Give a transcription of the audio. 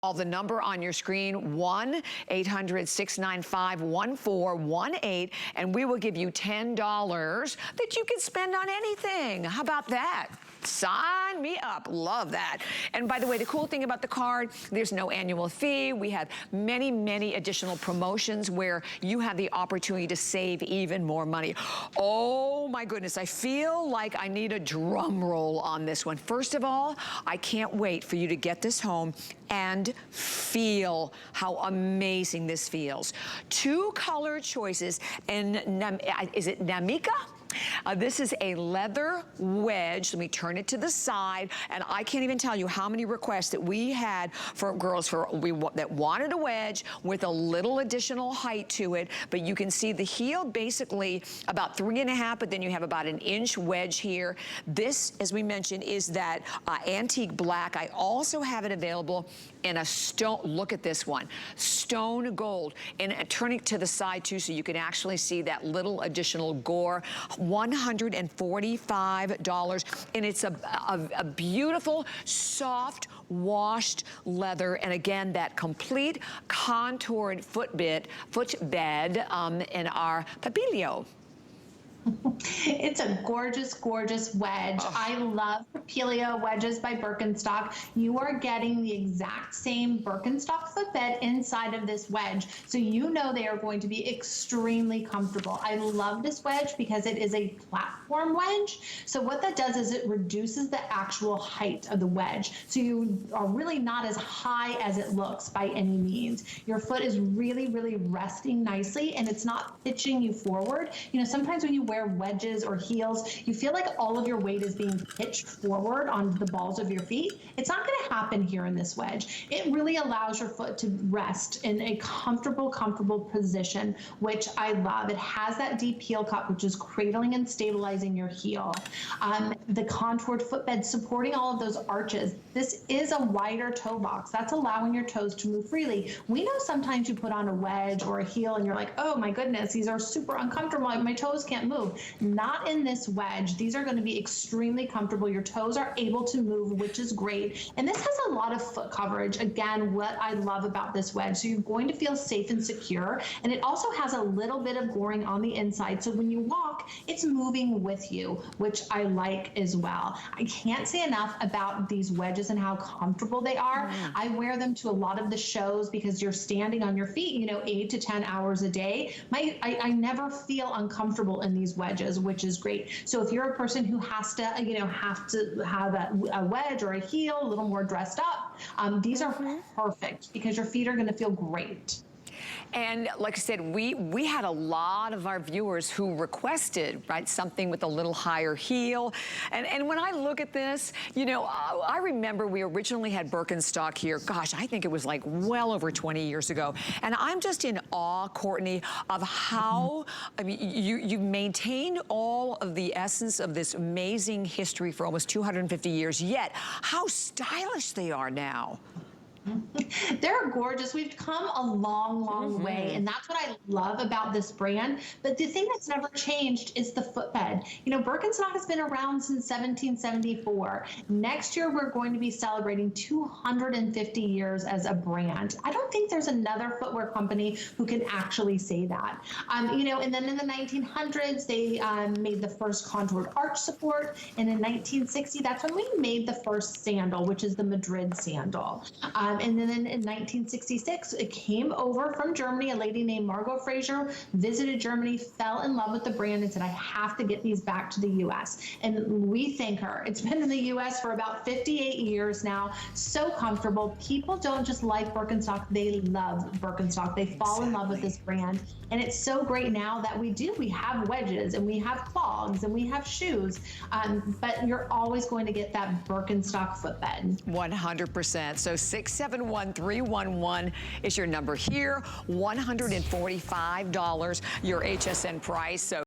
Call the number on your screen, 1-800-695-1418, and we will give you $10 that you can spend on anything. How about that? Sign me up. Love that. And by the way, the cool thing about the card, there's no annual fee. We have many, many additional promotions where you have the opportunity to save even more money. Oh my goodness, I feel like I need a drum roll on this one. First of all, I can't wait for you to get this home and feel how amazing this feels. 2 color choices, and is it Namica? This is a leather wedge. Let me turn it to the side, and I can't even tell you how many requests that we had for girls that wanted a wedge with a little additional height to it. But you can see the heel basically about 3.5, but then you have about an inch wedge here. This, as we mentioned, is that antique black. I also have it available in a stone. Look at this one, stone gold, and turn it to the side too, so you can actually see that little additional gore. $145, and it's a beautiful, soft, washed leather, and again, that complete contoured footbed in our Papillio. It's a gorgeous, gorgeous wedge. Oh. I love Papillio wedges by Birkenstock. You are getting the exact same Birkenstock footbed inside of this wedge, so you know they are going to be extremely comfortable. I love this wedge because it is a platform wedge. So what that does is it reduces the actual height of the wedge. So you are really not as high as it looks by any means. Your foot is really, really resting nicely, and it's not pitching you forward. You know, sometimes when you wear wedges or heels, you feel like all of your weight is being pitched forward on the balls of your feet. It's not going to happen here in this wedge. It really allows your foot to rest in a comfortable position, which I love. It has that deep heel cup, which is cradling and stabilizing your heel. The contoured footbed supporting all of those arches. This is a wider toe box. That's allowing your toes to move freely. We know sometimes you put on a wedge or a heel and you're like, oh my goodness, these are super uncomfortable. My toes can't move. Not in this wedge. These are going to be extremely comfortable. Your toes are able to move, which is great. And this has a lot of foot coverage. Again, what I love about this wedge. So you're going to feel safe and secure. And it also has a little bit of goring on the inside. So when you walk, it's moving with you, which I like as well. I can't say enough about these wedges and how comfortable they are. I wear them to a lot of the shows because you're standing on your feet, you know, 8 to 10 hours a day. I never feel uncomfortable in these wedges, which is great. So if you're a person who has to, you know, have a wedge or a heel, a little more dressed up, these are perfect because your feet are going to feel great. And like I said, we had a lot of our viewers who requested, right, something with a little higher heel. And when I look at this, you know, I remember we originally had Birkenstock here. Gosh, I think it was like well over 20 years ago. And I'm just in awe, Courtney, of how, I mean, you maintained all of the essence of this amazing history for almost 250 years, yet how stylish they are now. They're gorgeous. We've come a long way, and that's what I love about this brand. But the thing that's never changed is the footbed. You know, Birkenstock has been around since 1774. Next year, we're going to be celebrating 250 years as a brand. I don't think there's another footwear company who can actually say that. You know, and then in the 1900s, they made the first contoured arch support, and in 1960, that's when we made the first sandal, which is the Madrid sandal. And then in 1966, it came over from Germany. A lady named Margot Fraser visited Germany, fell in love with the brand, and said, I have to get these back to the U.S. And we thank her. It's been in the U.S. for about 58 years now. So comfortable. People don't just like Birkenstock. They love Birkenstock. They fall in love with this brand. And it's so great now that we have wedges, and we have clogs, and we have shoes. But you're always going to get that Birkenstock footbed. 100%. So 671-311 is your number here. $145 your HSN price. So